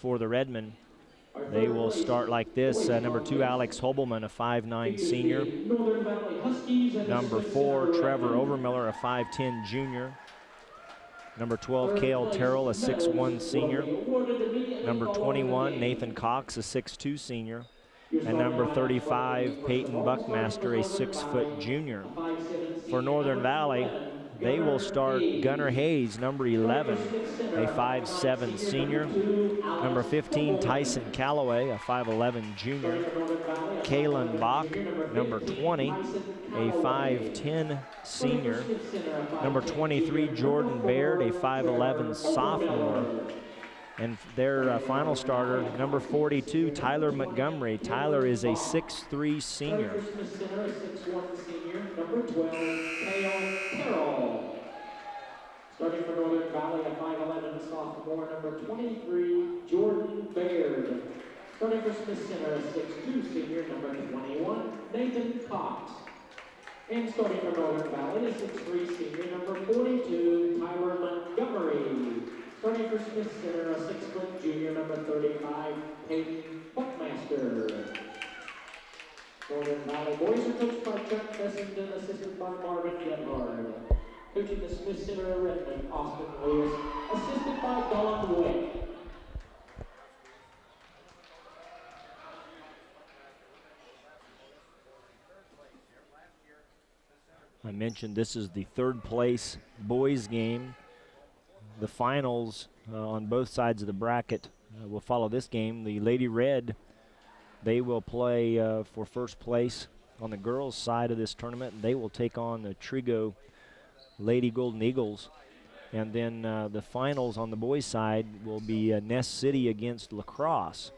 for the Redmen. They will start like this. Number 2, Alex Hobelman, a 5'9 senior. Number 4, Trevor Overmiller, a 5'10 junior. Number 12, Cale Terrell, a 6'1 senior. Number 21, Nathan Cox, a 6'2 senior. And number 35, Peyton Buckmaster, a 6-foot junior. For Northern Valley, they will start Gunnar Hayes, number 11, a 5'7 senior. Number 15, Tyson Calloway, a 5'11 junior. Kalen Bach, number 20, a 5'10 senior. Number 23, Jordan Baird, a 5'11 sophomore. And their final starter, number 42, Tyler Montgomery. Tyler is a 6'3 senior. Number 12, Cale Terrell. Starting for Northern Valley, a 5'11 sophomore, number 23, Jordan Baird. Starting for Smith Center, a 6'2 senior, number 21, Nathan Cox. And starting for Northern Valley, a 6'3 senior, number 42, Tyler Montgomery. Starting for Smith Center, a 6-foot junior, number 35, Peyton Buckmaster. Northern Valley boys are coached by Chuck Fessenden, assisted by Marvin Gebhard. Coaching the Smith Center Redmen, Austin Lewis, assisted by Don Wick. I mentioned this is the third place boys game. The finals on both sides of the bracket will follow this game. The Lady Red, they will play for first place on the girls' side of this tournament. They will take on the Trigo Lady Golden Eagles. And then the finals on the boys' side will be Ness City against La Crosse.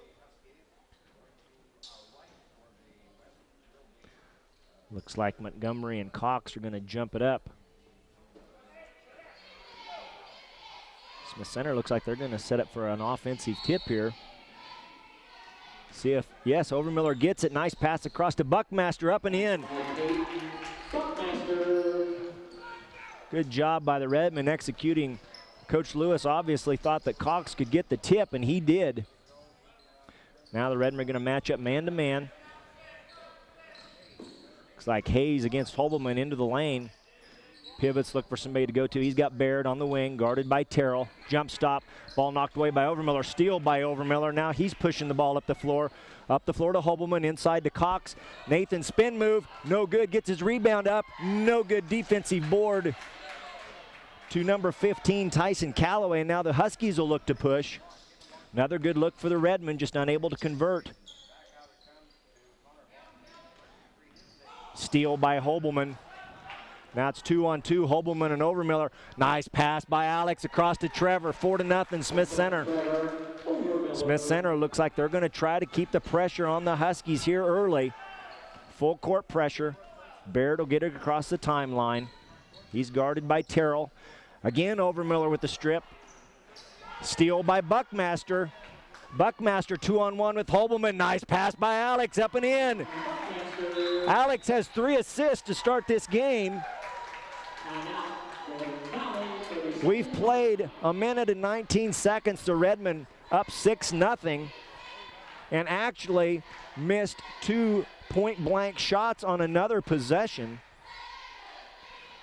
Looks like Montgomery and Cox are going to jump it up. Smith Center looks like they're going to set up for an offensive tip here. See if, yes, Overmiller gets it. Nice pass across to Buckmaster, up and in. Good job by the Redmen executing. Coach Lewis obviously thought that Cox could get the tip, and he did. Now the Redmen are going to match up man-to-man. Looks like Hayes against Hobelman into the lane. Pivots, look for somebody to go to. He's got Baird on the wing, guarded by Terrell. Jump stop, ball knocked away by Overmiller, steal by Overmiller. Now he's pushing the ball up the floor to Hobelman, inside to Cox. Nathan spin move, no good, gets his rebound up, no good. Defensive board to number 15, Tyson Calloway. And now the Huskies will look to push. Another good look for the Redmen, just unable to convert. Steal by Hobelman. Now it's 2-on-2, Hobelman and Overmiller. Nice pass by Alex across to Trevor, 4-0, Smith Center. Smith Center looks like they're going to try to keep the pressure on the Huskies here early. Full court pressure. Baird will get it across the timeline. He's guarded by Terrell. Again, Overmiller with the strip. Steal by Buckmaster. Buckmaster 2-on-1 with Hobelman. Nice pass by Alex, up and in. Alex has 3 assists to start this game. We've played 1 minute and 19 seconds to Redmen up 6-0, and actually missed 2 point-blank shots on another possession.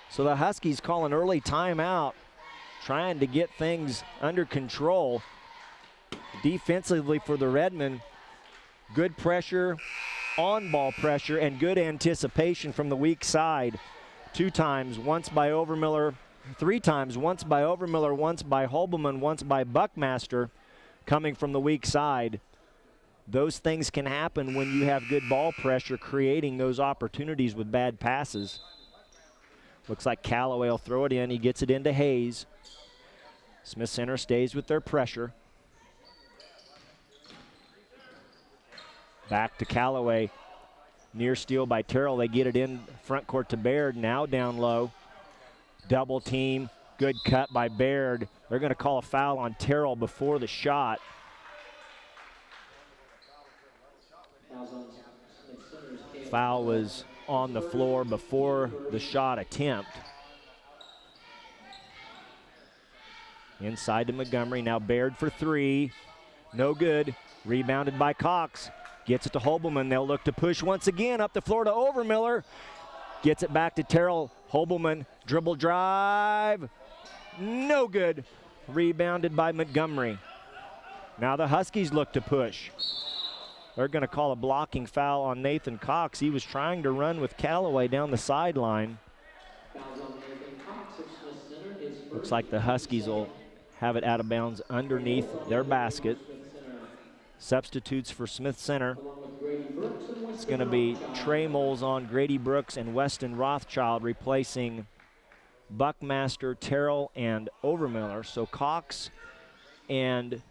So the Huskies call an early timeout, trying to get things under control. Defensively for the Redmen, good pressure, on-ball pressure, and good anticipation from the weak side. 2 times, once by Overmiller, 3 times, once by Overmiller, once by Hobelman, once by Buckmaster, coming from the weak side. Those things can happen when you have good ball pressure, creating those opportunities with bad passes. Looks like Calloway will throw it in. He gets it into Hayes. Smith Center stays with their pressure. Back to Calloway. Near steal by Terrell. They get it in front court to Baird. Now down low. Double team. Good cut by Baird. They're going to call a foul on Terrell before the shot. Foul was on the floor before the shot attempt. Inside to Montgomery. Now Baird for 3. No good. Rebounded by Cox. Gets it to Hobelman. They'll look to push once again up the floor to Overmiller. Gets it back to Terrell. Hobelman, dribble drive. No good. Rebounded by Montgomery. Now the Huskies look to push. They're going to call a blocking foul on Nathan Cox. He was trying to run with Callaway down the sideline. Looks like the Huskies will have it out of bounds underneath their basket. Substitutes for Smith Center. It's going to be Trey Molzon, Grady Brooks, and Weston Rothschild replacing Buckmaster, Terrell, and Overmiller. So Cox and,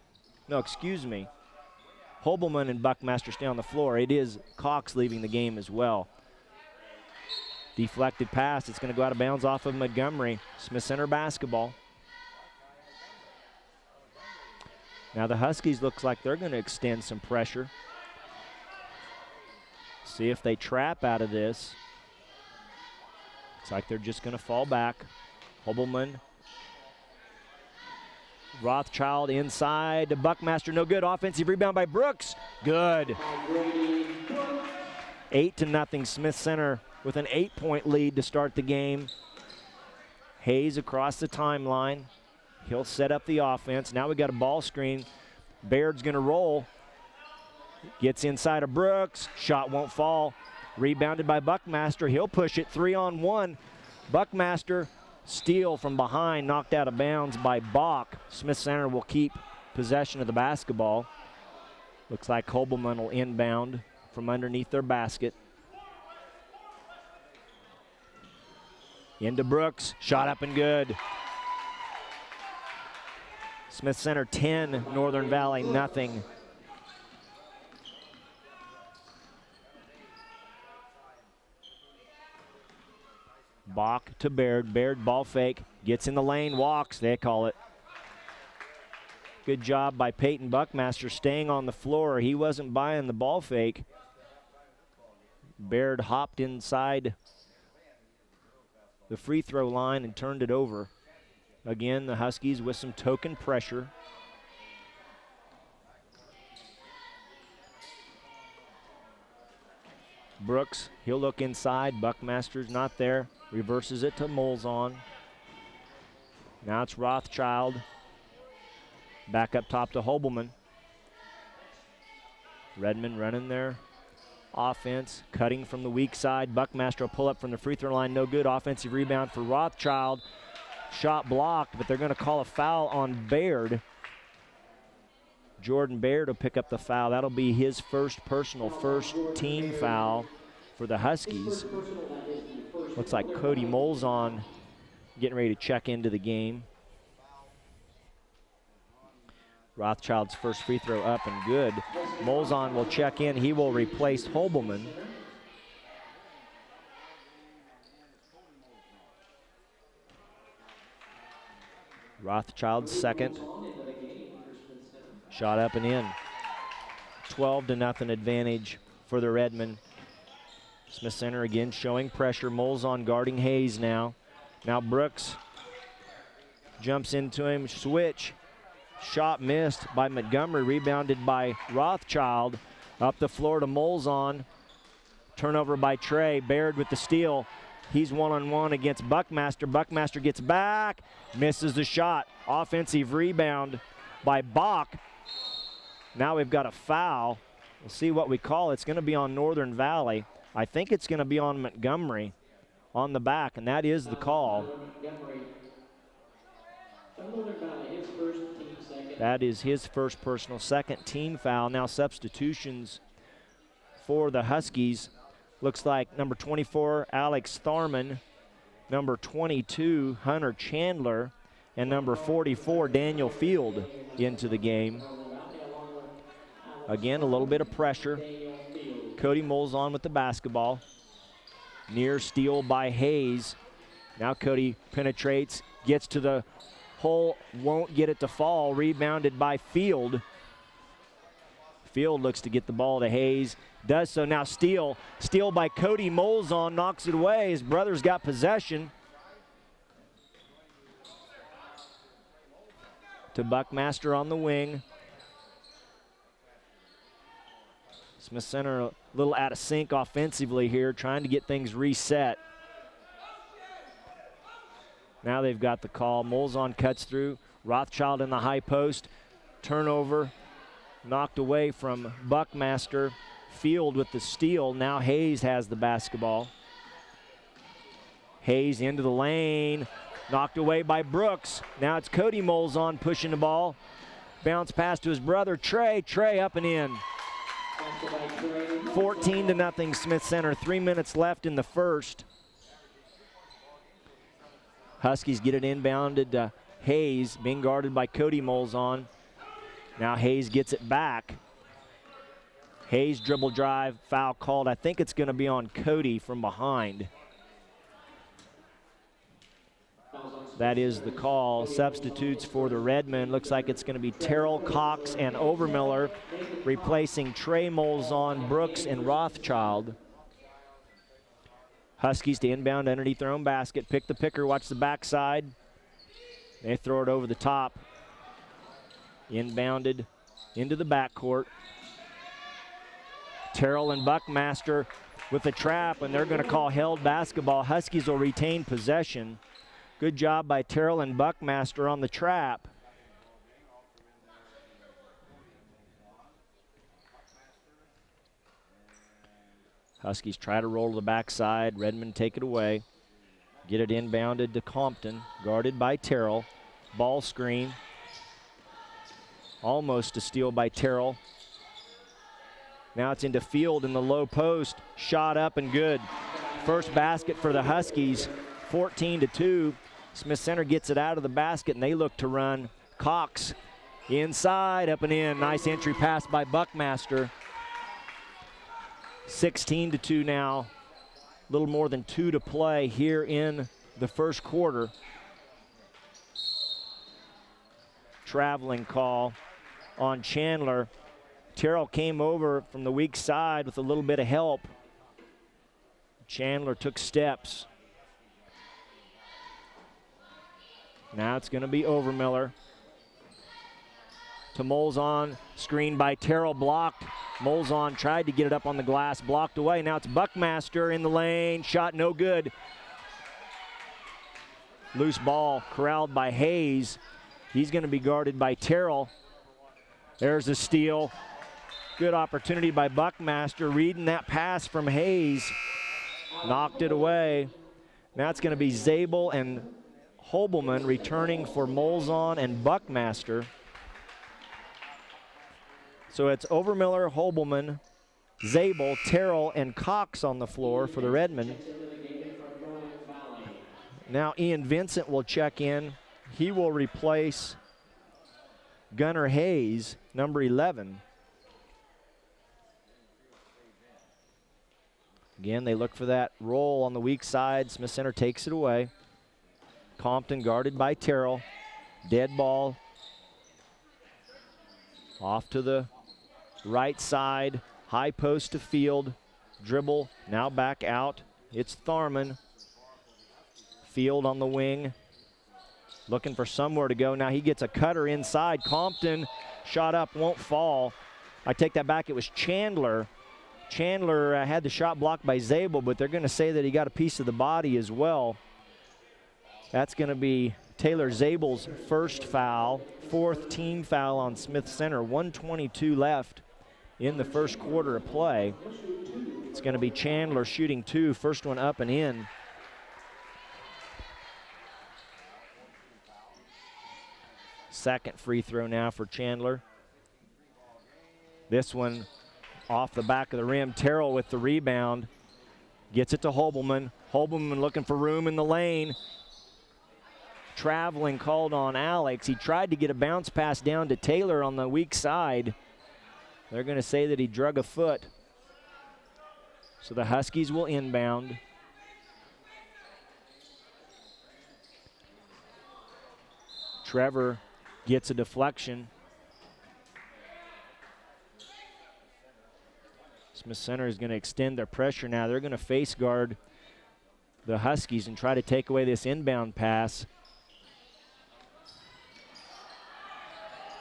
no, excuse me, Hobelman and Buckmaster stay on the floor. It is Cox leaving the game as well. Deflected pass. It's going to go out of bounds off of Montgomery. Smith Center basketball. Now the Huskies looks like they're going to extend some pressure. See if they trap out of this. Looks like they're just going to fall back. Hobelman. Rothschild inside to Buckmaster. No good. Offensive rebound by Brooks. Good. 8-0 Smith Center with an 8-point lead to start the game. Hayes across the timeline. He'll set up the offense. Now we got a ball screen. Baird's going to roll. Gets inside of Brooks. Shot won't fall. Rebounded by Buckmaster. He'll push it 3-on-1. Buckmaster, steal from behind, knocked out of bounds by Bach. Smith Center will keep possession of the basketball. Looks like Hobelman will inbound from underneath their basket. Into Brooks. Shot up and good. Smith Center 10, Northern Valley nothing. Bach to Baird. Baird ball fake. Gets in the lane, walks, they call it. Good job by Peyton Buckmaster staying on the floor. He wasn't buying the ball fake. Baird hopped inside the free throw line and turned it over. Again, the Huskies with some token pressure. Brooks, he'll look inside. Buckmaster's not there. Reverses it to Molzon. Now it's Rothschild. Back up top to Hobelman. Redmen running their offense, cutting from the weak side. Buckmaster will pull up from the free throw line. No good. Offensive rebound for Rothschild. Shot blocked, but they're going to call a foul on Baird. Jordan Baird will pick up the foul. That'll be his first team foul for the Huskies. Looks like Cody Molzon getting ready to check into the game. Rothschild's first free throw up and good. Molzon will check in. He will replace Hobelman. Rothschild's second. Shot up and in. 12-0 advantage for the Redmen. Smith Center again showing pressure. Molzon guarding Hayes now. Now Brooks jumps into him. Switch. Shot missed by Montgomery. Rebounded by Rothschild. Up the floor to Molzon. Turnover by Trey. Baird with the steal. He's one-on-one against Buckmaster. Buckmaster gets back. Misses the shot. Offensive rebound by Bach. Now we've got a foul. We'll see what we call it. It's going to be on Northern Valley. I think it's going to be on Montgomery on the back, and that is the call. That is his first personal, second team foul. Now substitutions for the Huskies. Looks like number 24, Alex Tharman, number 22, Hunter Chandler, and number 44, Daniel Field into the game. Again, a little bit of pressure. Cody Molzon with the basketball. Near steal by Hayes. Now Cody penetrates, gets to the hole, won't get it to fall. Rebounded by Field. Field looks to get the ball to Hayes. Does so now. Steal by Cody Molzon, knocks it away. His brother's got possession. To Buckmaster on the wing. Smith Center a little out of sync offensively here, trying to get things reset. Now they've got the call. Molzon cuts through. Rothschild in the high post. Turnover knocked away from Buckmaster. Field with the steal. Now Hayes has the basketball. Hayes into the lane. Knocked away by Brooks. Now it's Cody Molzon pushing the ball. Bounce pass to his brother Trey. Trey up and in. 14-0 Smith Center. 3 minutes left in the first. Huskies get it inbounded to Hayes, being guarded by Cody Molzon. Now Hayes gets it back. Hayes dribble drive, foul called. I think it's going to be on Cody from behind. That is the call. Substitutes for the Redmen. Looks like it's going to be Terrell, Cox, and Overmiller, replacing Trey Molzon, Brooks, and Rothschild. Huskies to inbound underneath their own basket. Pick the picker, watch the backside. They throw it over the top. Inbounded into the backcourt. Terrell and Buckmaster with the trap, and they're going to call held basketball. Huskies will retain possession. Good job by Terrell and Buckmaster on the trap. Huskies try to roll to the backside. Redmen take it away. Get it inbounded to Compton, guarded by Terrell. Ball screen. Almost a steal by Terrell. Now it's into Field in the low post. Shot up and good. First basket for the Huskies. 14-2. Smith Center gets it out of the basket, and they look to run. Cox inside, up and in. Nice entry pass by Buckmaster. 16-2 now. A little more than 2 to play here in the first quarter. Traveling call on Chandler. Terrell came over from the weak side with a little bit of help. Chandler took steps. Now it's going to be Overmiller. To Molzon, screened by Terrell, blocked. Molzon tried to get it up on the glass, blocked away. Now it's Buckmaster in the lane, shot no good. Loose ball corralled by Hayes. He's going to be guarded by Terrell. There's a steal. Good opportunity by Buckmaster, reading that pass from Hayes. Knocked it away. Now it's going to be Zabel and Hobelman returning for Molzon and Buckmaster. So it's Overmiller, Hobelman, Zabel, Terrell, and Cox on the floor for the Redmen. Now Ian Vincent will check in. He will replace Gunnar Hayes, number 11. Again, they look for that roll on the weak side. Smith Center takes it away. Compton guarded by Terrell. Dead ball. Off to the right side. High post to Field. Dribble, now back out. It's Tharman. Field on the wing. Looking for somewhere to go. Now he gets a cutter inside. Compton, shot up, won't fall. I take that back, it was Chandler. Chandler had the shot blocked by Zabel, but they're going to say that he got a piece of the body as well. That's going to be Taylor Zabel's first foul, 4th team foul on Smith Center. 1:22 left in the first quarter of play. It's going to be Chandler shooting 2, first one up and in. Second free throw now for Chandler. This one off the back of the rim. Terrell with the rebound. Gets it to Hobelman. Hobelman looking for room in the lane. Traveling called on Alex. He tried to get a bounce pass down to Taylor on the weak side. They're going to say that he drug a foot. So the Huskies will inbound. Trevor gets a deflection. Smith Center is going to extend their pressure now. They're going to face guard the Huskies and try to take away this inbound pass.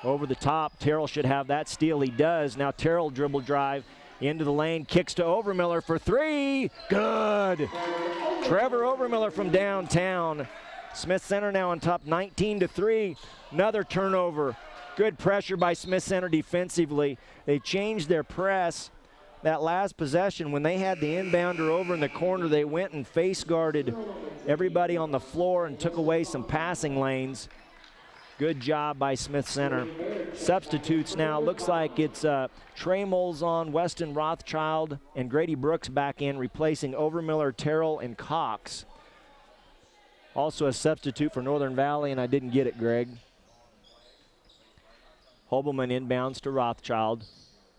Over the top, Terrell should have that steal. He does. Now Terrell dribble drive Into the lane, kicks to Overmiller for three. Good. Trevor Overmiller from downtown. Smith Center now on top 19-3. Another turnover. Good pressure by Smith Center defensively. They changed their press. That last possession, when they had the inbounder over in the corner, they went and face guarded everybody on the floor and took away some passing lanes. Good job by Smith Center. Substitutes now, looks like it's Trey Molzon, Weston Rothschild, and Grady Brooks back in, replacing Overmiller, Terrell, and Cox. Also a substitute for Northern Valley, and I didn't get it, Greg. Hobelman inbounds to Rothschild.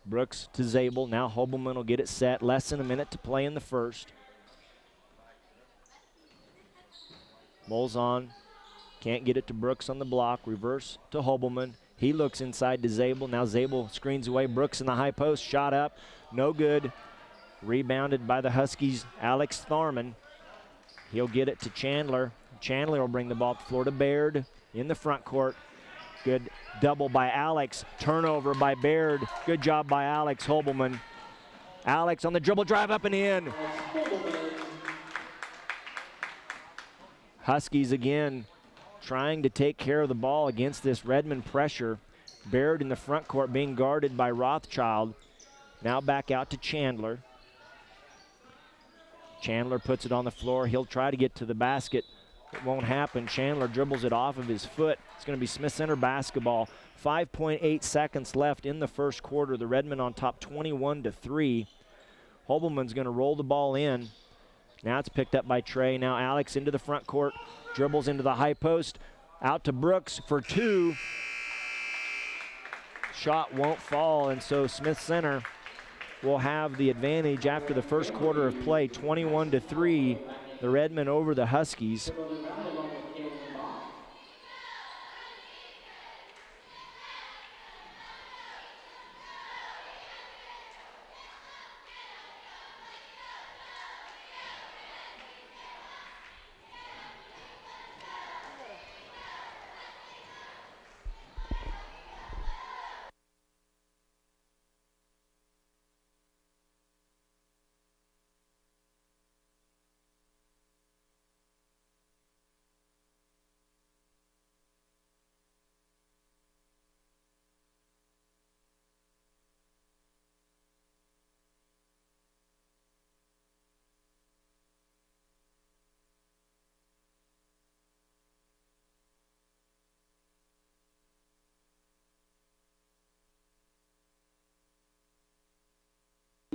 Brooks to Zabel. Now Hobelman will get it set. Less than a minute to play in the first. Molzon can't get it to Brooks on the block. Reverse to Hobelman. He looks inside to Zabel. Now Zabel screens away. Brooks in the high post. Shot up. No good. Rebounded by the Huskies' Alex Tharman. He'll get it to Chandler. Chandler will bring the ball up the floor to Baird in the front court. Good double by Alex. Turnover by Baird. Good job by Alex Hobelman. Alex on the dribble drive up and in. Huskies again trying to take care of the ball against this Redmen pressure. Baird in the front court being guarded by Rothschild. Now back out to Chandler. Chandler puts it on the floor. He'll try to get to the basket. It won't happen. Chandler dribbles it off of his foot. It's going to be Smith Center basketball. 5.8 seconds left in the first quarter. The Redmen on top 21-3. Hobelman's going to roll the ball in. Now it's picked up by Trey. Now Alex into the front court. Dribbles into the high post. Out to Brooks for two. Shot won't fall, and so Smith Center will have the advantage after the first quarter of play, 21-3. The Redmen over the Huskies.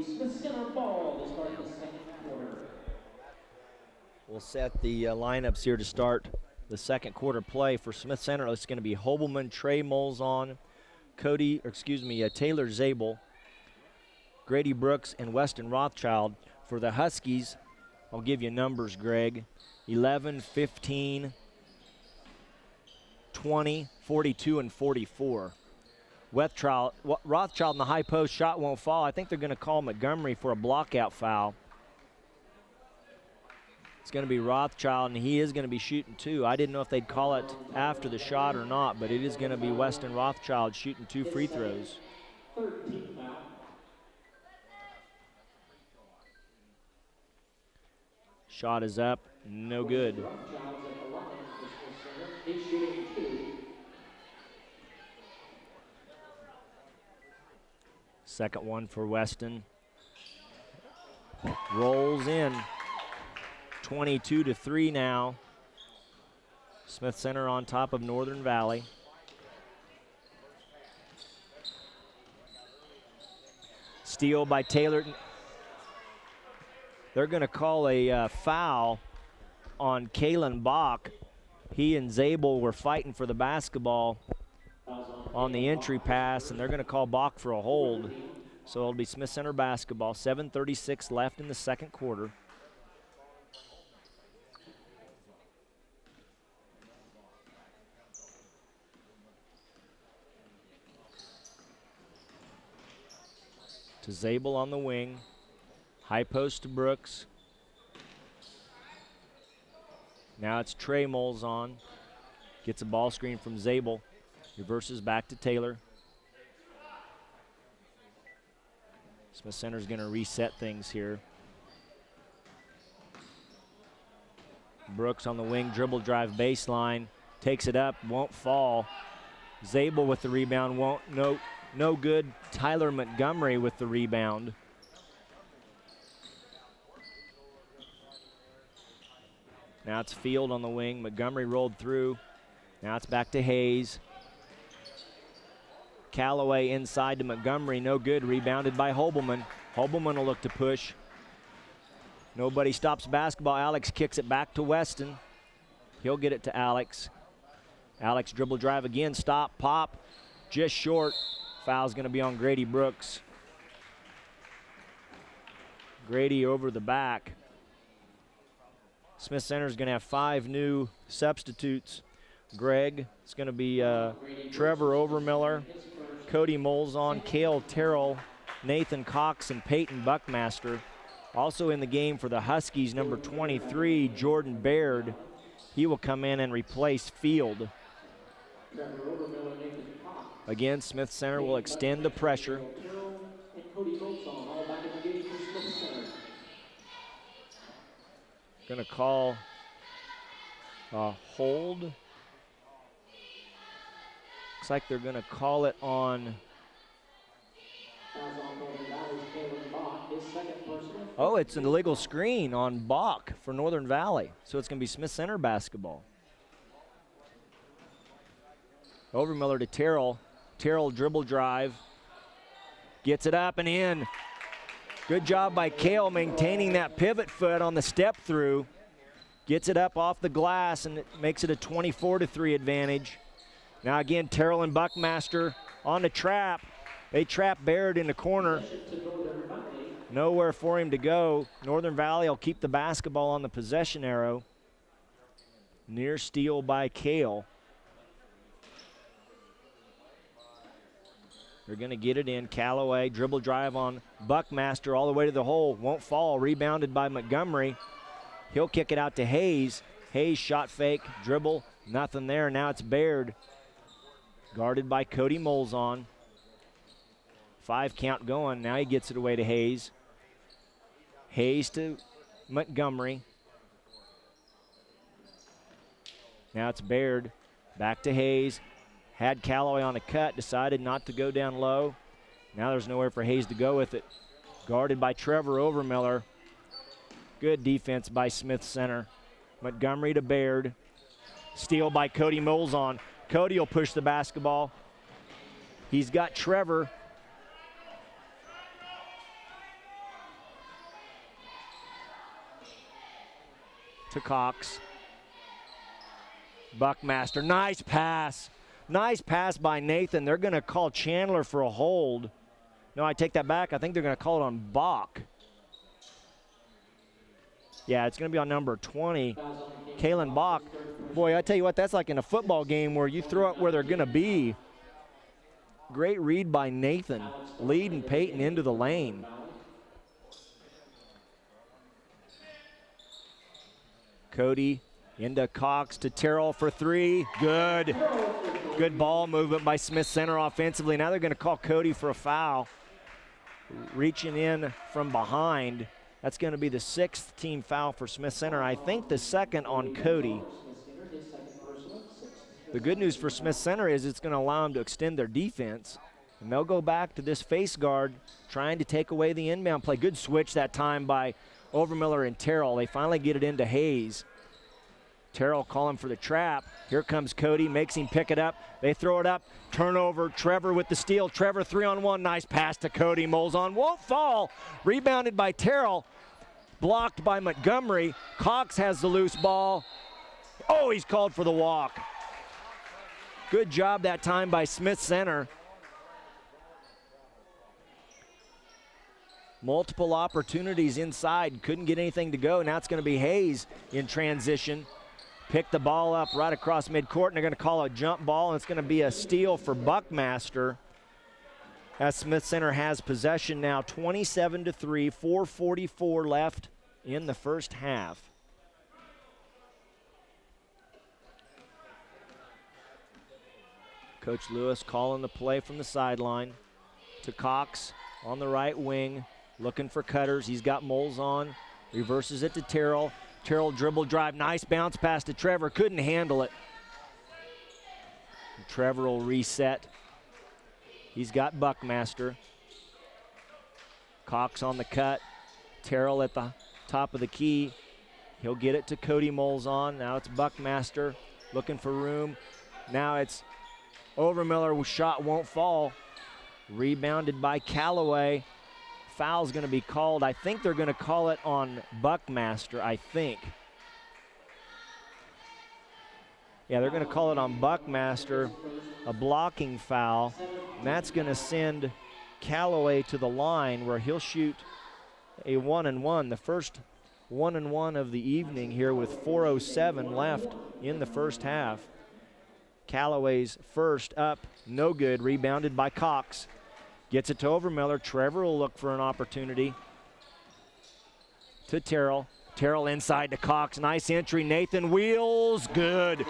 Smith Center ball to start the second quarter. We'll set the lineups here to start the second quarter play for Smith Center. It's going to be Hobelman, Trey Molzon, Taylor Zabel, Grady Brooks, and Weston Rothschild. For the Huskies, I'll give you numbers, Greg. 11, 15, 20, 42, and 44. Rothschild in the high post, shot won't fall. I think they're going to call Montgomery for a blockout foul. It's going to be Rothschild, and he is going to be shooting two. I didn't know if they'd call it after the shot or not, but it is going to be Weston Rothschild shooting two free throws. Shot is up, no good. Second one for Weston. Rolls in. 22-3 now. Smith Center on top of Northern Valley. Steal by Taylor. They're going to call a foul on Kalen Bach. He and Zabel were fighting for the basketball on the entry pass, and they're going to call Bach for a hold. So it'll be Smith Center basketball. 7:36 left in the second quarter. To Zabel on the wing. High post to Brooks. Now it's Trey Molzon. Gets a ball screen from Zabel. Reverses back to Taylor. Smith Center's going to reset things here. Brooks on the wing, dribble drive baseline, takes it up, won't fall. Zabel with the rebound, no good. Tyler Montgomery with the rebound. Now it's Field on the wing. Montgomery rolled through. Now it's back to Hayes. Callaway inside to Montgomery, no good. Rebounded by Hobelman. Hobelman will look to push. Nobody stops basketball. Alex kicks it back to Weston. He'll get it to Alex. Alex dribble drive again, stop, pop, just short. Foul's gonna be on Grady Brooks. Grady over the back. Smith Center's gonna have 5 new substitutes. Greg, it's gonna be Trevor Overmiller, Cody Molzon, Cale Terrell, Nathan Cox, and Peyton Buckmaster. Also in the game for the Huskies, number 23, Jordan Baird. He will come in and replace Field. Again, Smith Center will extend the pressure. Going to call a hold. Looks like they're going to call it on. Oh, it's an illegal screen on Bach for Northern Valley. So it's going to be Smith Center basketball. Overmiller to Terrell. Terrell dribble drive. Gets it up and in. Good job by Cale maintaining that pivot foot on the step through. Gets it up off the glass and it makes it a 24-3 advantage. Now again, Terrell and Buckmaster on the trap. They trap Baird in the corner. Nowhere for him to go. Northern Valley will keep the basketball on the possession arrow. Near steal by Cale. They're going to get it in. Callaway, dribble drive on Buckmaster all the way to the hole. Won't fall. Rebounded by Montgomery. He'll kick it out to Hayes. Hayes shot fake, dribble, nothing there. Now it's Baird. Guarded by Cody Molzon. 5 count going. Now he gets it away to Hayes. Hayes to Montgomery. Now it's Baird. Back to Hayes. Had Callaway on a cut, decided not to go down low. Now there's nowhere for Hayes to go with it. Guarded by Trevor Overmiller. Good defense by Smith Center. Montgomery to Baird. Steal by Cody Molzon. Cody will push the basketball. He's got Trevor. To Cox. Buckmaster, nice pass. Nice pass by Nathan. They're going to call Chandler for a hold. No, I take that back. I think they're going to call it on Bach. Yeah, it's going to be on number 20, Kalen Bach. Boy, I tell you what, that's like in a football game where you throw it where they're going to be. Great read by Nathan, leading Peyton into the lane. Cody into Cox to Terrell for 3. Good. Good ball movement by Smith Center offensively. Now they're going to call Cody for a foul. Reaching in from behind. That's going to be the 6th team foul for Smith Center. I think the 2nd on Cody. The good news for Smith Center is it's going to allow them to extend their defense. And they'll go back to this face guard trying to take away the inbound play. Good switch that time by Overmiller and Terrell. They finally get it into Hayes. Terrell calling for the trap. Here comes Cody, makes him pick it up. They throw it up, turnover, Trevor with the steal. Trevor 3-on-1, nice pass to Cody. Molzon won't fall. Rebounded by Terrell, blocked by Montgomery. Cox has the loose ball. Oh, he's called for the walk. Good job that time by Smith Center. Multiple opportunities inside, couldn't get anything to go. Now it's going to be Hayes in transition. Pick the ball up right across midcourt, and they're going to call a jump ball, and it's going to be a steal for Buckmaster. As Smith Center has possession now, 27-3, 4:44 left in the first half. Coach Lewis calling the play from the sideline to Cox. on the right wing, looking for cutters. He's got Moles on, reverses it to Terrell. Terrell dribble drive, nice bounce pass to Trevor, couldn't handle it. And Trevor will reset. He's got Buckmaster. Cox on the cut. Terrell at the top of the key. He'll get it to Cody Moles on. Now it's Buckmaster looking for room. Now it's Overmiller, shot won't fall. Rebounded by Callaway. Foul's going to be called. I think they're going to call it on Buckmaster, I think. Yeah, they're going to call it on Buckmaster, a blocking foul. And that's going to send Callaway to the line where he'll shoot a 1-and-1, the first 1-and-1 of the evening here with 4:07 left in the first half. Callaway's first up, no good, rebounded by Cox. Gets it to Overmiller. Trevor will look for an opportunity. To Terrell. Terrell inside to Cox. Nice entry. Nathan Wheels. Good.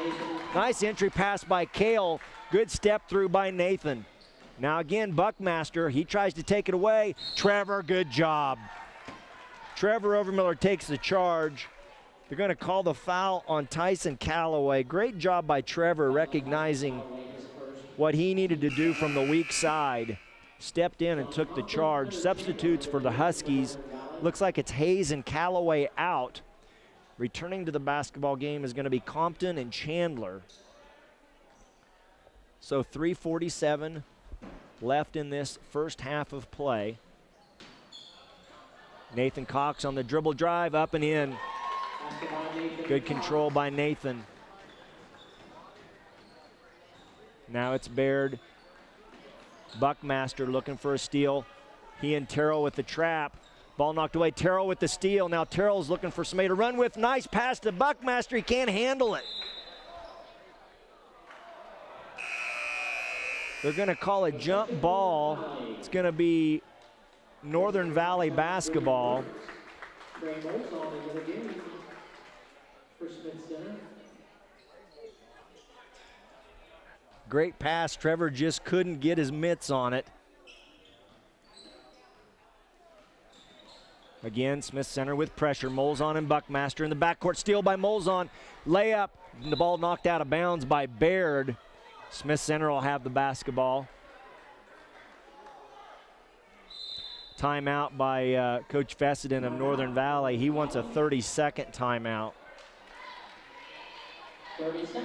Nice entry pass by Cale. Good step through by Nathan. Now again, Buckmaster. He tries to take it away. Trevor, good job. Trevor Overmiller takes the charge. They're going to call the foul on Tyson Callaway. Great job by Trevor recognizing what he needed to do from the weak side. Stepped in and took the charge. Substitutes for the Huskies. Looks like it's Hayes and Callaway out. Returning to the basketball game is going to be Compton and Chandler. So 3:47 left in this first half of play. Nathan Cox on the dribble drive, up and in. Good control by Nathan. Now it's Baird. Buckmaster looking for a steal. He and Terrell with the trap. Ball knocked away. Terrell with the steal. Now Terrell's looking for somebody to run with. Nice pass to Buckmaster. He can't handle it. They're going to call a jump ball. It's going to be Northern Valley basketball. Great pass. Trevor just couldn't get his mitts on it. Again, Smith Center with pressure. Molzon and Buckmaster in the backcourt. Steal by Molzon. Layup. And the ball knocked out of bounds by Baird. Smith Center will have the basketball. Timeout by Coach Fessenden of Northern Valley. He wants a 30-second timeout.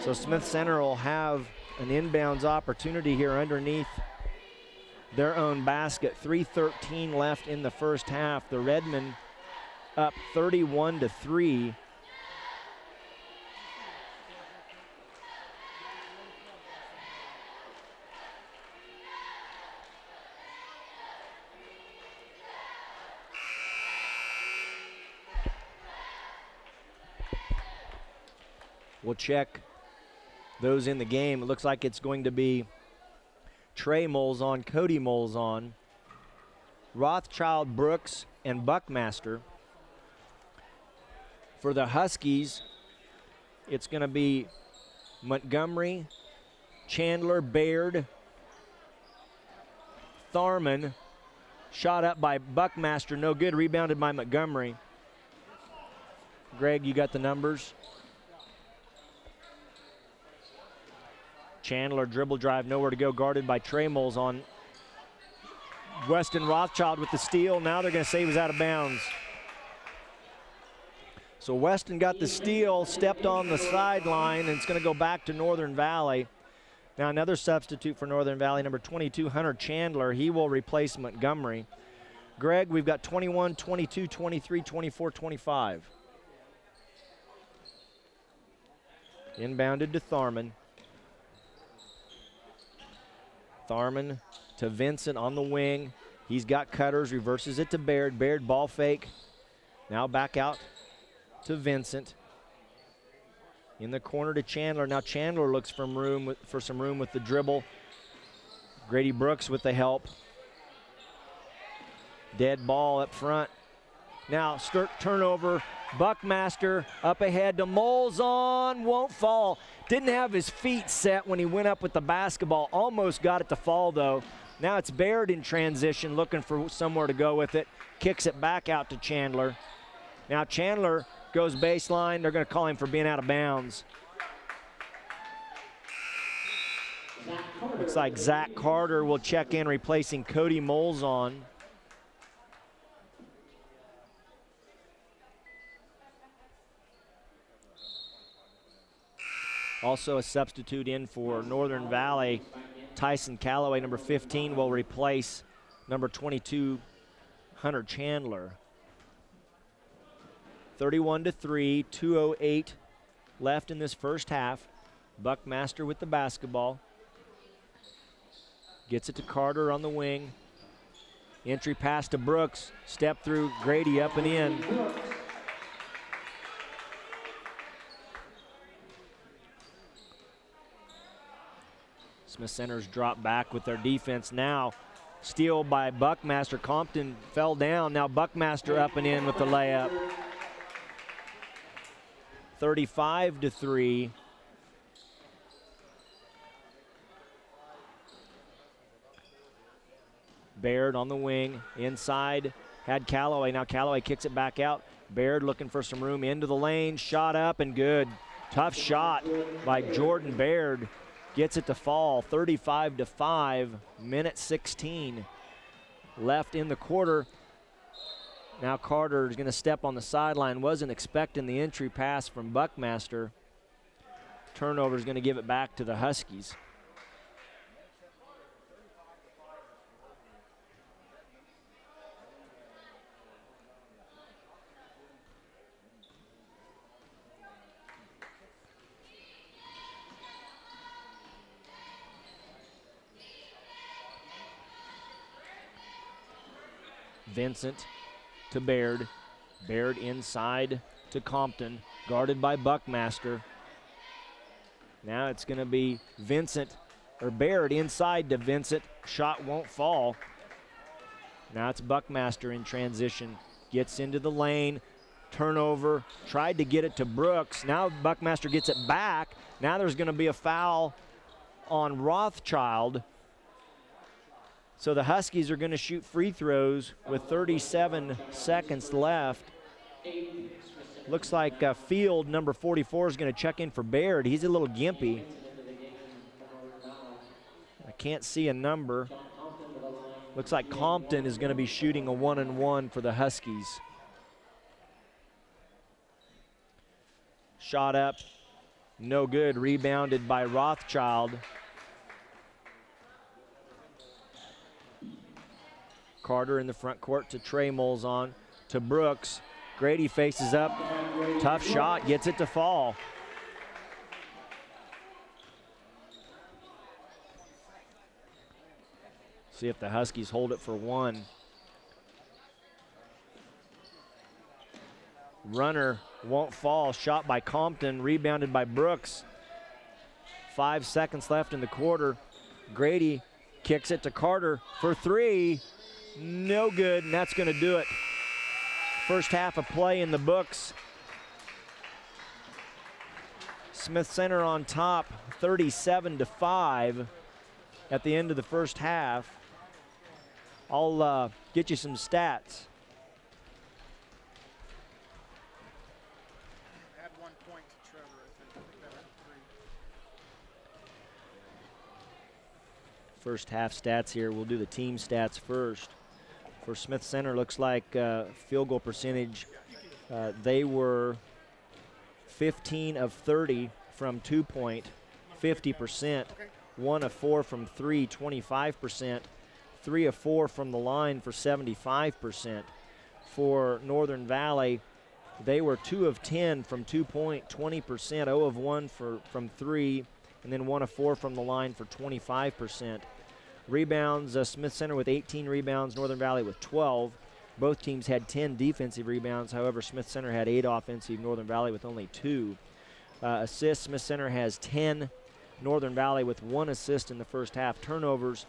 So Smith Center will have an inbounds opportunity here underneath their own basket. 3:13 left in the first half. The Redmen up 31-3. We'll check those in the game. It looks like it's going to be Trey Molzon, Cody Molzon, Rothschild, Brooks, and Buckmaster. For the Huskies, it's going to be Montgomery, Chandler, Baird, Tharman. Shot up by Buckmaster, no good. Rebounded by Montgomery. Greg, you got the numbers? Chandler dribble drive, nowhere to go, guarded by Trey Molzon. Weston Rothschild with the steal. Now they're going to say he was out of bounds. So Weston got the steal, stepped on the sideline, and it's going to go back to Northern Valley. Now another substitute for Northern Valley, number 22, Hunter Chandler. He will replace Montgomery. Greg, we've got 21, 22, 23, 24, 25. Inbounded to Tharman. Tharman to Vincent on the wing. He's got cutters, reverses it to Baird. Baird ball fake. Now back out to Vincent. In the corner to Chandler. Now Chandler looks for some room with the dribble. Grady Brooks with the help. Dead ball up front. Now turnover. Buckmaster up ahead to Molzon. Won't fall. Didn't have his feet set when he went up with the basketball. Almost got it to fall though. Now it's Baird in transition, looking for somewhere to go with it. Kicks it back out to Chandler. Now Chandler goes baseline. They're going to call him for being out of bounds. Looks like Zach Carter will check in, replacing Cody Molzon. Also a substitute in for Northern Valley. Tyson Calloway, number 15, will replace number 22, Hunter Chandler. 31-3, 2:08 left in this first half. Buckmaster with the basketball. Gets it to Carter on the wing. Entry pass to Brooks. Step through, Grady up and in. Smith Center's drop back with their defense now. Steal by Buckmaster. Compton fell down. Now Buckmaster up and in with the layup. 35-3. Baird on the wing, inside, had Calloway. Now Calloway kicks it back out. Baird looking for some room into the lane, shot up and good. Tough shot by Jordan Baird. Gets it to fall, 35-5, minute 16 left in the quarter. Now Carter is going to step on the sideline. Wasn't expecting the entry pass from Buckmaster. Turnover is going to give it back to the Huskies. Vincent to Baird. Baird inside to Compton, guarded by Buckmaster. Now it's going to be Baird inside to Vincent. Shot won't fall. Now it's Buckmaster in transition. Gets into the lane. Turnover. Tried to get it to Brooks. Now Buckmaster gets it back. Now there's going to be a foul on Rothschild. So the Huskies are going to shoot free throws with 37 seconds left. Looks like Field, number 44, is going to check in for Baird. He's a little gimpy. I can't see a number. Looks like Compton is going to be shooting a 1-and-1 for the Huskies. Shot up, no good. Rebounded by Rothschild. Carter in the front court to Trey Molzon, to Brooks. Grady faces up, tough shot, gets it to fall. See if the Huskies hold it for one. Runner won't fall, shot by Compton, rebounded by Brooks. 5 seconds left in the quarter. Grady kicks it to Carter for three. No good, and that's going to do it. First half of play in the books. Smith Center on top, 37-5 at the end of the first half. I'll get you some stats. Add 1 point to Trevor, I think that had 3. First half stats here. We'll do the team stats first. For Smith Center, looks like field goal percentage, they were 15 of 30 from 2-point, 50%. 1 of 4 from 3, 25%. 3 of 4 from the line for 75%. For Northern Valley, they were 2 of 10 from 2-point, 20%. 0 of 1 from 3, and then 1 of 4 from the line for 25%. Rebounds, Smith Center with 18 rebounds, Northern Valley with 12. Both teams had 10 defensive rebounds. However, Smith Center had 8 offensive, Northern Valley with only 2. Assists, Smith Center has 10, Northern Valley with 1 assist in the first half. Turnovers,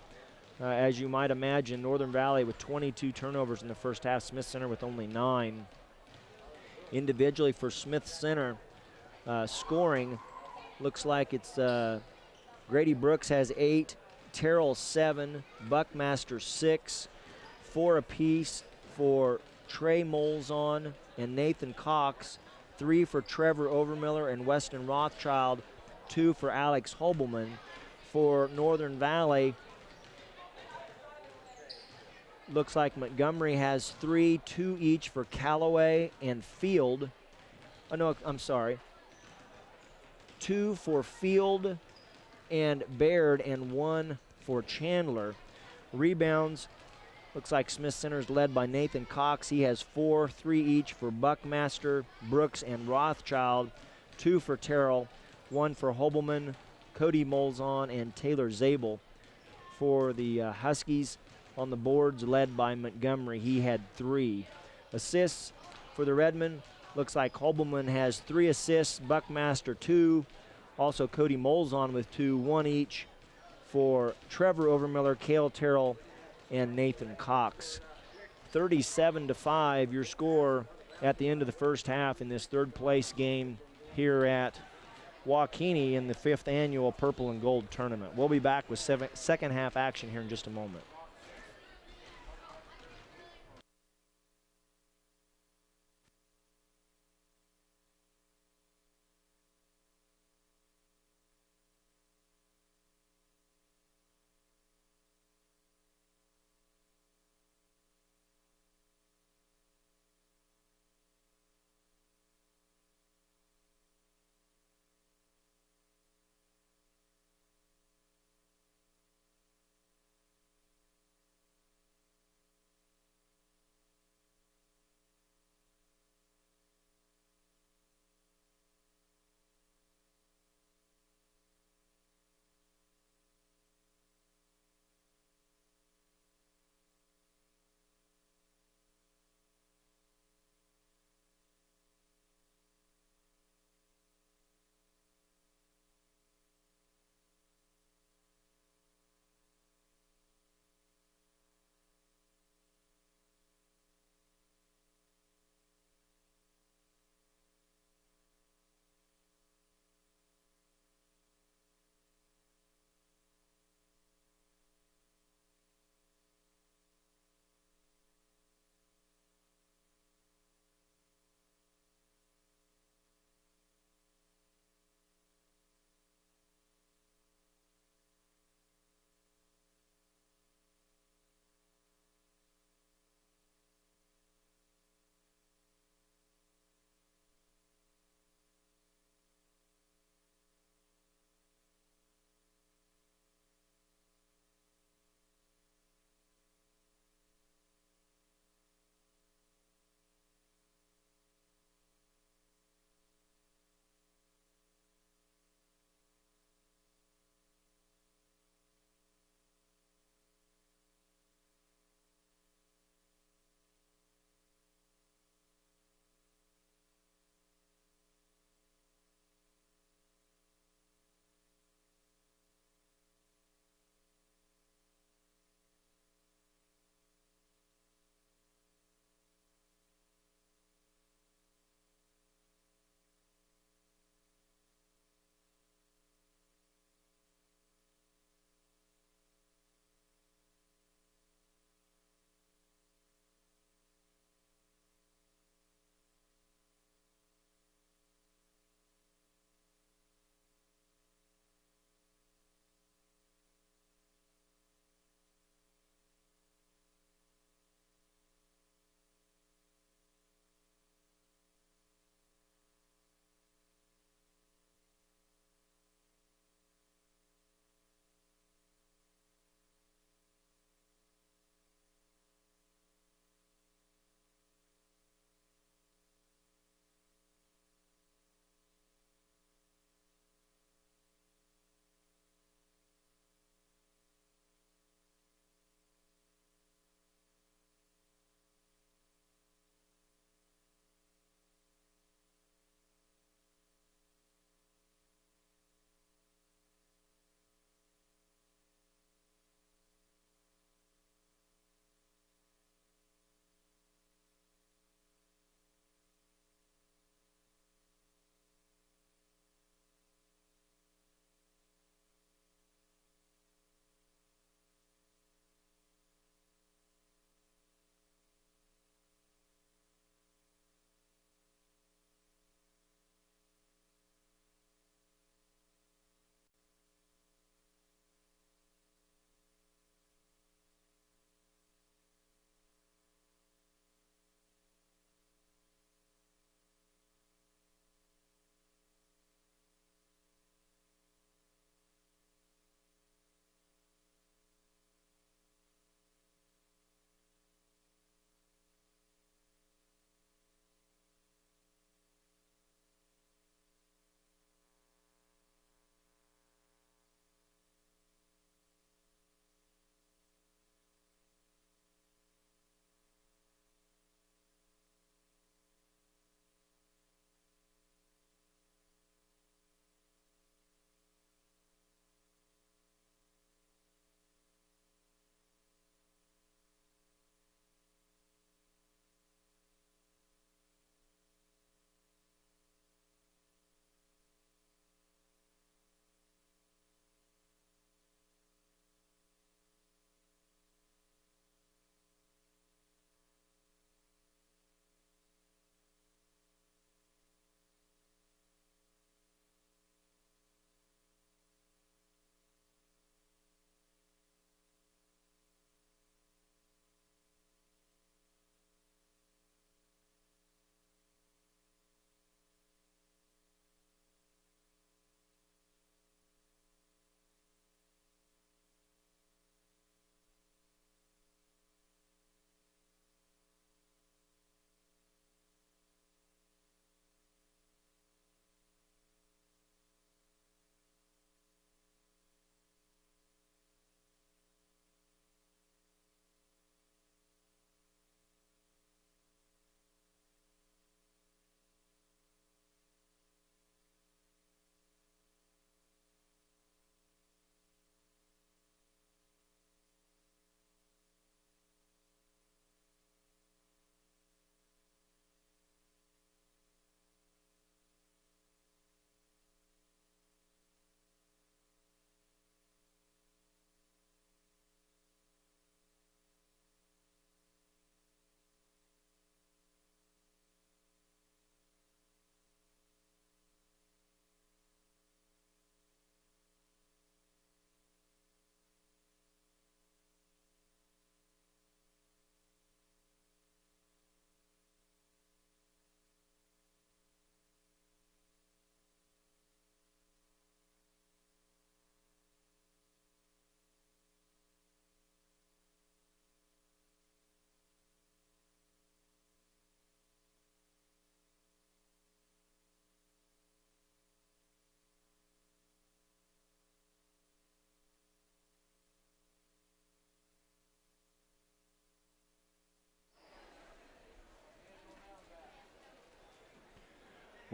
as you might imagine, Northern Valley with 22 turnovers in the first half, Smith Center with only 9. Individually for Smith Center, scoring, looks like it's Grady Brooks has 8, Terrell 7, Buckmaster 6, 4 apiece for Trey Molzon and Nathan Cox, 3 for Trevor Overmiller and Weston Rothschild, 2 for Alex Hobelman. For Northern Valley, looks like Montgomery has 3, 2 each for Callaway and Field. Oh, no, I'm sorry. 2 for Field and Baird and 1 for Chandler. Rebounds, looks like Smith Center's led by Nathan Cox. He has 4, 3 each for Buckmaster, Brooks, and Rothschild. 2 for Terrell, 1 for Hobelman, Cody Molzon, and Taylor Zabel. For the Huskies, on the boards led by Montgomery, he had 3. Assists for the Redmen, looks like Hobelman has 3 assists, Buckmaster 2, also Cody Molzon with 2, 1 each for Trevor Overmiller, Cale Terrell, and Nathan Cox. 37-5 your score at the end of the first half in this third place game here at Waukene in the 5th annual Purple and Gold tournament. We'll be back with second half action here in just a moment.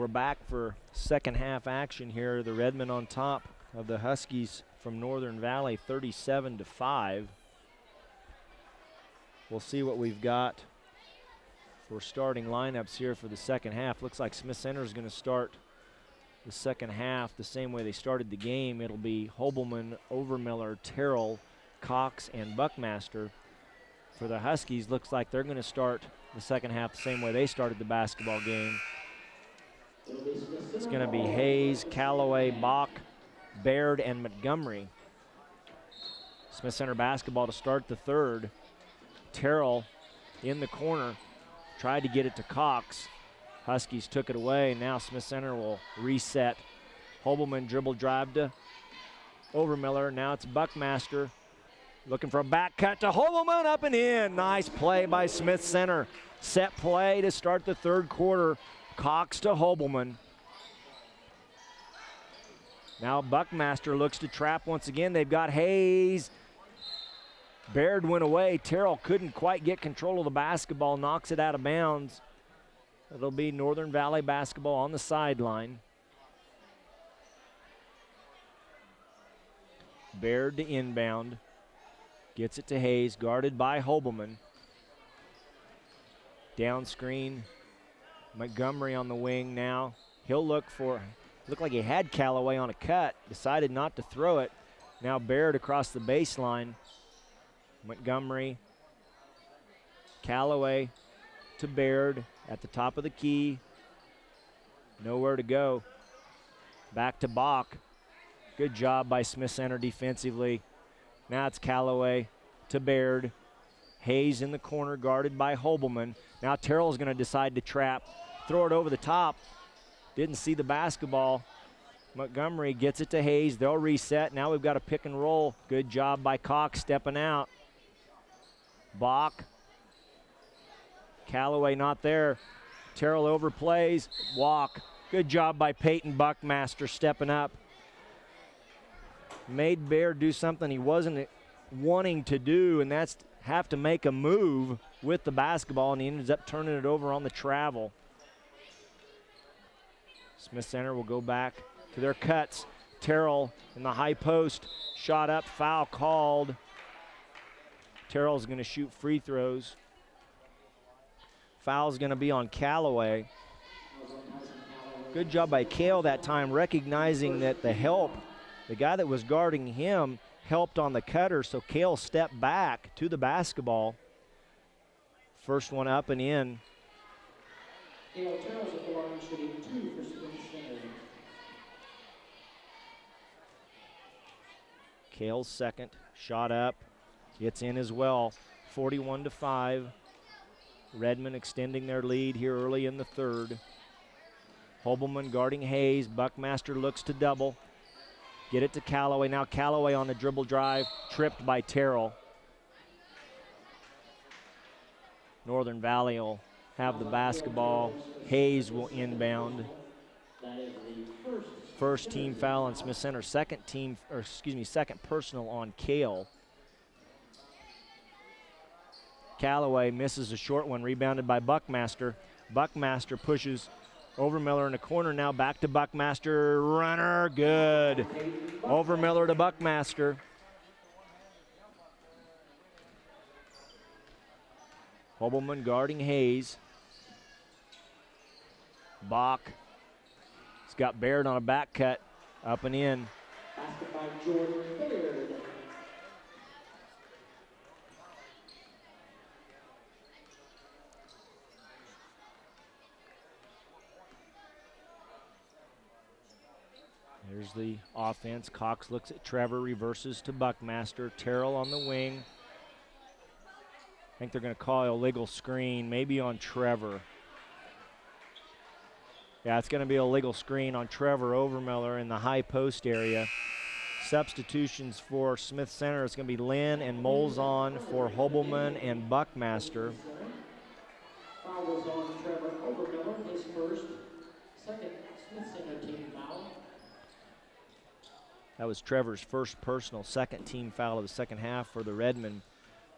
We're back for second half action here. The Redmen on top of the Huskies from Northern Valley, 37-5. We'll see what we've got for starting lineups here for the second half. Looks like Smith Center is going to start the second half the same way they started the game. It'll be Hobelman, Overmiller, Terrell, Cox, and Buckmaster. For the Huskies, looks like they're going to start the second half the same way they started the basketball game. It's going to be Hayes, Callaway, Bach, Baird, and Montgomery. Smith Center basketball to start the third. Terrell in the corner, tried to get it to Cox. Huskies took it away. Now Smith Center will reset. Hobelman dribble drive to Overmiller. Now it's Buckmaster looking for a back cut to Hobelman, up and in. Nice play by Smith Center. Set play to start the third quarter. Cox to Hobelman. Now Buckmaster looks to trap once again. They've got Hayes. Baird went away. Terrell couldn't quite get control of the basketball, knocks it out of bounds. It'll be Northern Valley basketball on the sideline. Baird to inbound. Gets it to Hayes, guarded by Hobelman. Down screen. Montgomery on the wing now. He'll look like he had Callaway on a cut, decided not to throw it. Now Baird across the baseline. Montgomery, Callaway to Baird at the top of the key. Nowhere to go. Back to Bach. Good job by Smith Center defensively. Now it's Callaway to Baird. Hayes in the corner, guarded by Hobelman. Now Terrell's going to decide to trap. Throw it over the top. Didn't see the basketball. Montgomery gets it to Hayes. They'll reset. Now we've got a pick and roll. Good job by Cox stepping out. Bach. Callaway not there. Terrell overplays. Walk. Good job by Peyton Buckmaster stepping up. Made Baird do something he wasn't wanting to do, and that's have to make a move with the basketball, and he ends up turning it over on the travel. Smith Center will go back to their cuts. Terrell in the high post, shot up, foul called. Terrell's going to shoot free throws. Foul's going to be on Callaway. Good job by Cale that time, recognizing that the guy that was guarding him helped on the cutter, so Cale stepped back to the basketball. First one up and in. Cale Terrell's at the line shooting 2 for Smith Center. Cale's second, shot up. It's in as well, 41-5. Redmen extending their lead here early in the third. Hobelman guarding Hayes. Buckmaster looks to double. Get it to Callaway. Now Callaway on the dribble drive, tripped by Terrell. Northern Valley will have the basketball. Hayes will inbound. First team foul on Smith Center. Second personal on Cale. Callaway misses a short one, rebounded by Buckmaster. Buckmaster pushes Overmiller in the corner, now back to Buckmaster. Runner, good. Overmiller to Buckmaster. Hobelman guarding Hayes. Bach. He's got Baird on a back cut, up and in. Basket by Jordan Baird. There's the offense. Cox looks at Trevor, reverses to Buckmaster. Terrell on the wing. I think they're going to call a illegal screen, maybe on Trevor. Yeah, it's going to be a legal screen on Trevor Overmiller in the high post area. Substitutions for Smith Center, it's going to be Lynn and Molzon for Hobelman and Buckmaster. Foul was on Trevor Overmiller, his first. Second Smith Center team foul. That was Trevor's first personal, second team foul of the second half for the Redmen.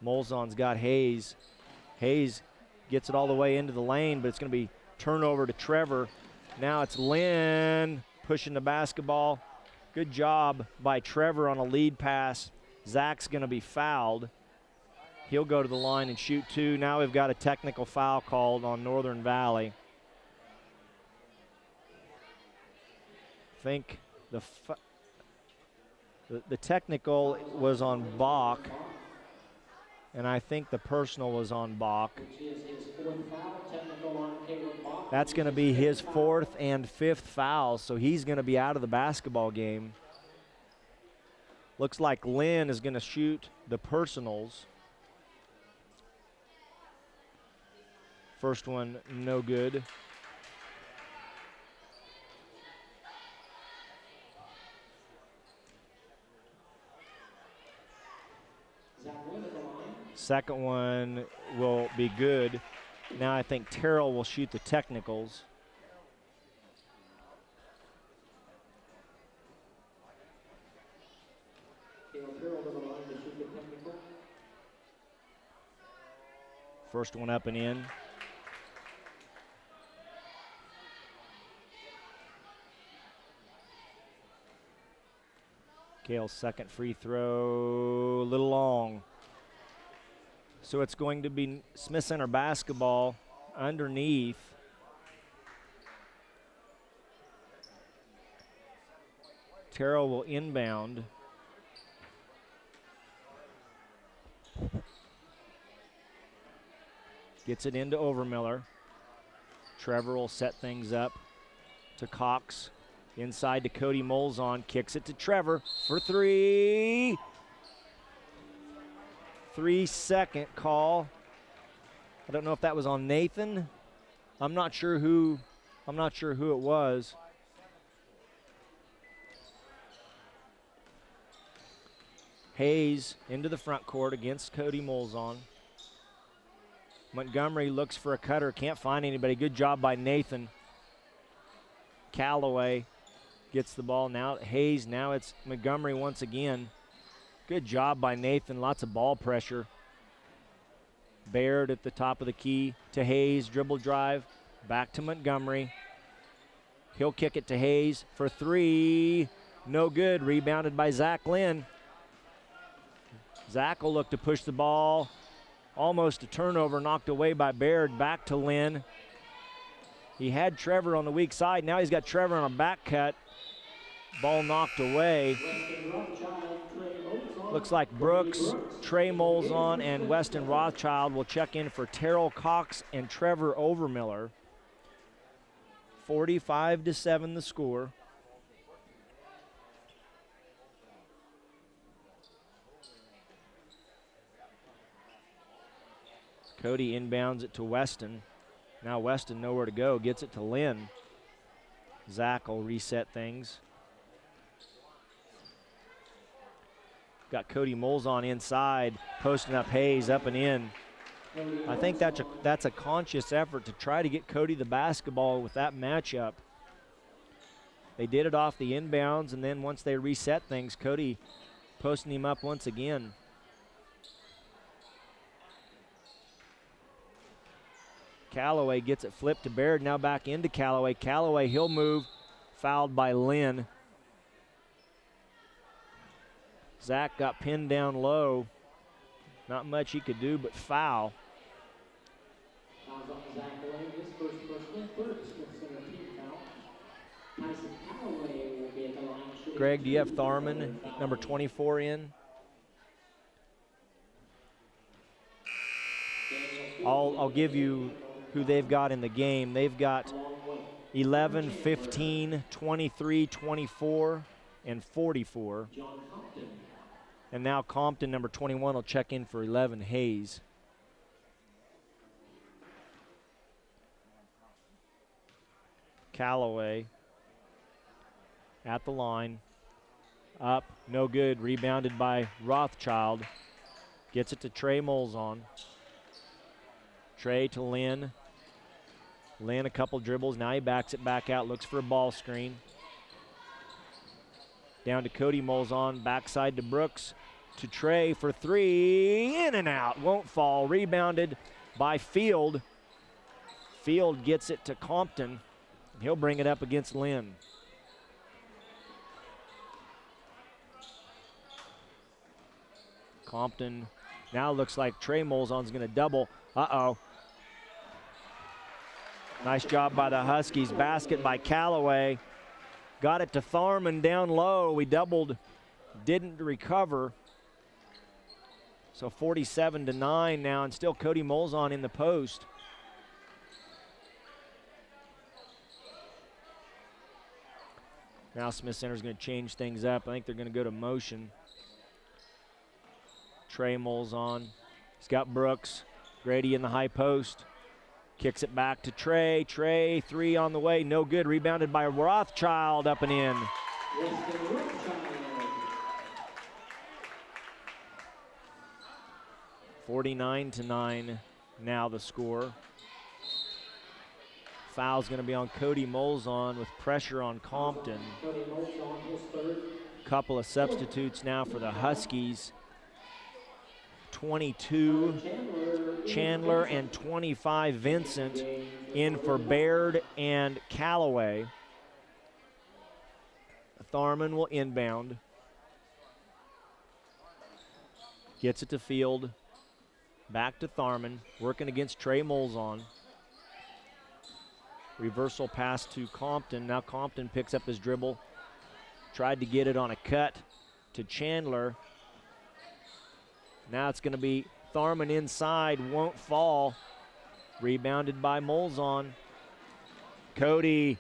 Molzon's got Hayes. Hayes gets it all the way into the lane, but it's going to be turnover to Trevor. Now it's Lynn pushing the basketball. Good job by Trevor on a lead pass. Zach's going to be fouled. He'll go to the line and shoot two. Now we've got a technical foul called on Northern Valley. I think the technical was on Bach, and I think the personal was on Bach. That's going to be his fourth and fifth foul, so he's going to be out of the basketball game. Looks like Lynn is going to shoot the personals. First one, no good. Second one will be good. Now I think Terrell will shoot the technicals. First one up and in. Kale's second free throw, a little long. So it's going to be Smith Center basketball underneath. Terrell will inbound. Gets it into Overmiller. Trevor will set things up to Cox. Inside to Cody Molzon. Kicks it to Trevor for three. 3-second call. I don't know if that was on Nathan. I'm not sure who it was. Hayes into the front court against Cody Molzon. Montgomery looks for a cutter, can't find anybody. Good job by Nathan. Callaway gets the ball now. Hayes, now it's Montgomery once again. Good job by Nathan, lots of ball pressure. Baird at the top of the key to Hayes, dribble drive, back to Montgomery. He'll kick it to Hayes for three. No good, rebounded by Zach Lynn. Zach will look to push the ball. Almost a turnover, knocked away by Baird, back to Lynn. He had Trevor on the weak side, now he's got Trevor on a back cut. Ball knocked away. Looks like Brooks, Trey Molzon, and Weston Rothschild will check in for Terrell Cox and Trevor Overmiller. 45-7 the score. Cody inbounds it to Weston. Now Weston nowhere to go, gets it to Lynn. Zach will reset things. Got Cody Molzon inside, posting up Hayes, up and in. I think that's a conscious effort to try to get Cody the basketball with that matchup. They did it off the inbounds, and then once they reset things, Cody posting him up once again. Callaway gets it flipped to Baird, now back into Callaway. Callaway, he'll move, fouled by Lynn. Zach got pinned down low. Not much he could do but foul. Greg, do you have Tharman, number 24, in? I'll give you who they've got in the game. They've got 11, 15, 23, 24, and 44. And now Compton, number 21, will check in for 11, Hayes. Callaway at the line. Up, no good, rebounded by Rothschild. Gets it to Trey Molzon. Trey to Lynn. Lynn a couple dribbles, now he backs it back out, looks for a ball screen. Down to Cody Molzon, backside to Brooks, to Trey for three, in and out, won't fall, rebounded by Field. Field gets it to Compton. He'll bring it up against Lynn. Compton now looks like Trey Molzon's going to double. Uh-oh. Nice job by the Huskies. Basket by Callaway. Got it to Tharman down low. We doubled, didn't recover. So 47-9 now, and still Cody Molzon in the post. Now Smith Center's going to change things up. I think they're going to go to motion. Trey Molzon. He's got Brooks. Grady in the high post. Kicks it back to Trey. Trey, three on the way. No good. Rebounded by Rothschild, up and in. 49-9 now the score. Foul's going to be on Cody Molzon with pressure on Compton. Couple of substitutes now for the Huskies. 22 Chandler and 25 Vincent in for Baird and Callaway. Tharman will inbound. Gets it to Field. Back to Tharman, working against Trey Molzon. Reversal pass to Compton. Now Compton picks up his dribble. Tried to get it on a cut to Chandler. Now it's going to be Tharman inside, won't fall. Rebounded by Molzon. Cody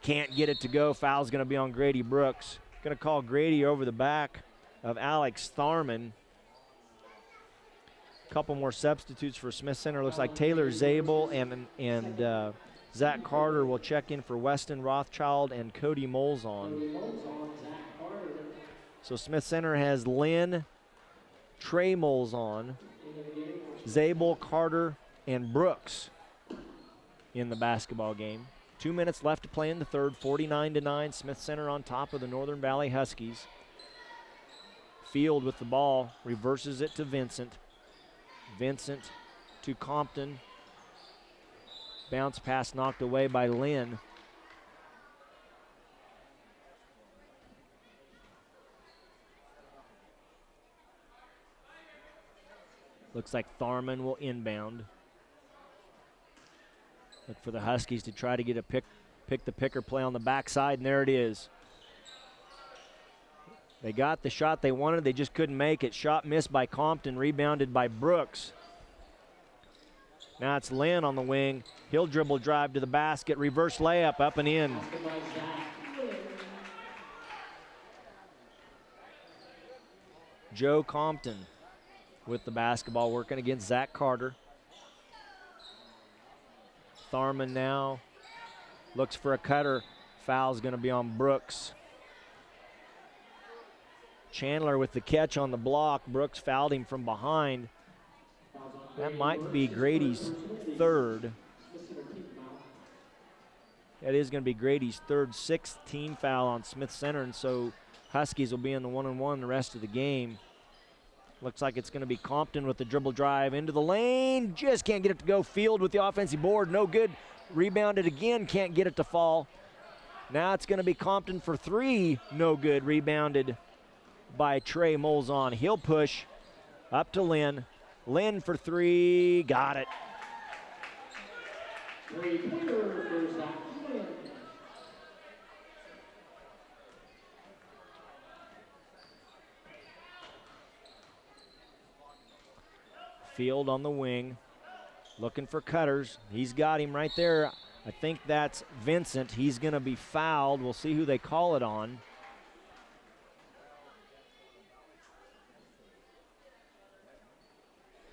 can't get it to go. Foul's going to be on Grady Brooks. Going to call Grady over the back of Alex Tharman. Couple more substitutes for Smith Center. Looks like Taylor Zabel and Zach Carter will check in for Weston Rothschild and Cody Molzon. So Smith Center has Lynn, Trey Molzon, Zabel, Carter, and Brooks in the basketball game. 2 minutes left to play in the third. 49-9. Smith Center on top of the Northern Valley Huskies. Field with the ball, reverses it to Vincent. Vincent to Compton. Bounce pass knocked away by Lynn. Looks like Tharman will inbound. Look for the Huskies to try to get a pick the picker play on the backside, and there it is. They got the shot they wanted, they just couldn't make it. Shot missed by Compton, rebounded by Brooks. Now it's Lynn on the wing. He'll dribble drive to the basket, reverse layup, up and in. Joe Compton with the basketball, working against Zach Carter. Tharman now looks for a cutter. Foul's going to be on Brooks. Chandler with the catch on the block. Brooks fouled him from behind. That might be Grady's third. That is going to be Grady's third, sixth team foul on Smith Center, and so Huskies will be in the 1-on-1 the rest of the game. Looks like it's going to be Compton with the dribble drive into the lane. Just can't get it to go. Field with the offensive board. No good. Rebounded again. Can't get it to fall. Now it's going to be Compton for three. No good. Rebounded by Trey Molzon. He'll push up to Lynn. Lynn for three. Got it. Field on the wing, looking for cutters. He's got him right there. I think that's Vincent. He's going to be fouled. We'll see who they call it on.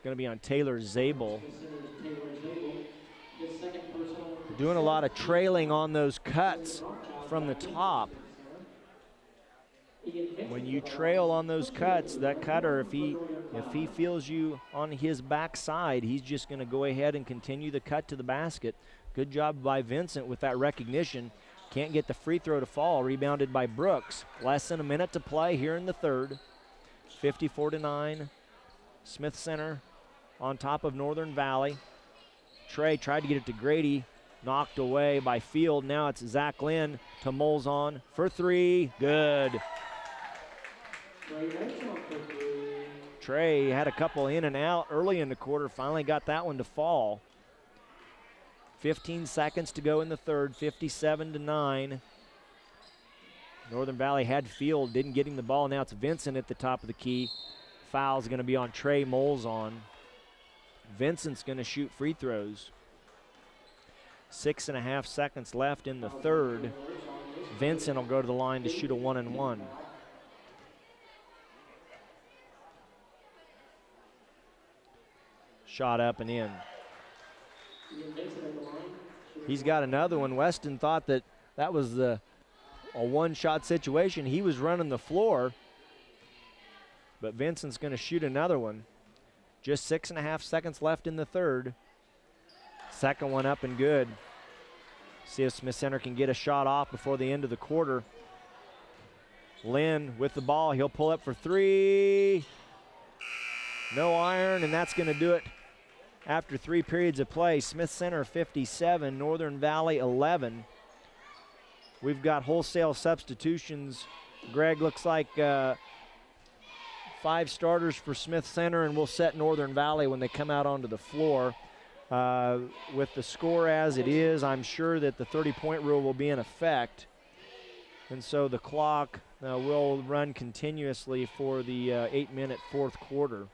Going to be on Taylor Zabel. Doing a lot of trailing on those cuts from the top. When you trail on those cuts, that cutter, if he feels you on his backside, he's just going to go ahead and continue the cut to the basket. Good job by Vincent with that recognition. Can't get the free throw to fall. Rebounded by Brooks. Less than a minute to play here in the third. 54-9. Smith Center on top of Northern Valley. Trey tried to get it to Grady. knocked away by Field. Now it's Zach Lynn to Molzon for three. Good. Trey had a couple in and out early in the quarter, finally got that one to fall. 15 seconds to go in the third, 57-9. Northern Valley had Field, didn't get him the ball. Now it's Vincent at the top of the key. Foul's going to be on Trey Molzon. Vincent's going to shoot free throws. 6.5 seconds left in the third. Vincent will go to the line to shoot a 1-and-1. Shot up and in. He's got another one. Weston thought that was a one-shot situation. He was running the floor, but Vincent's going to shoot another one. Just 6.5 seconds left in the third. Second one up and good. See if Smith Center can get a shot off before the end of the quarter. Lynn with the ball. He'll pull up for three. No iron, and that's going to do it after 3 periods of play. Smith Center 57, Northern Valley 11. We've got wholesale substitutions. Greg, looks like 5 starters for Smith Center, and we'll set Northern Valley when they come out onto the floor. With the score as it is, I'm sure that the 30-point rule will be in effect. And so the clock will run continuously for the 8-minute fourth quarter.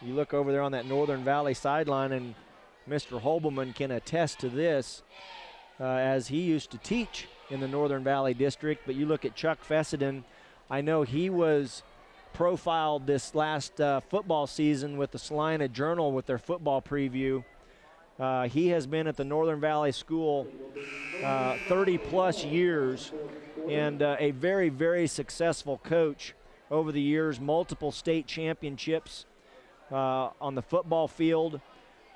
You look over there on that Northern Valley sideline, and Mr. Holbelman can attest to this, as he used to teach in the Northern Valley District. But you look at Chuck Fessenden. I know he was profiled this last football season with the Salina Journal with their football preview. He has been at the Northern Valley School 30-plus years, and a very, very successful coach over the years. Multiple state championships on the football field,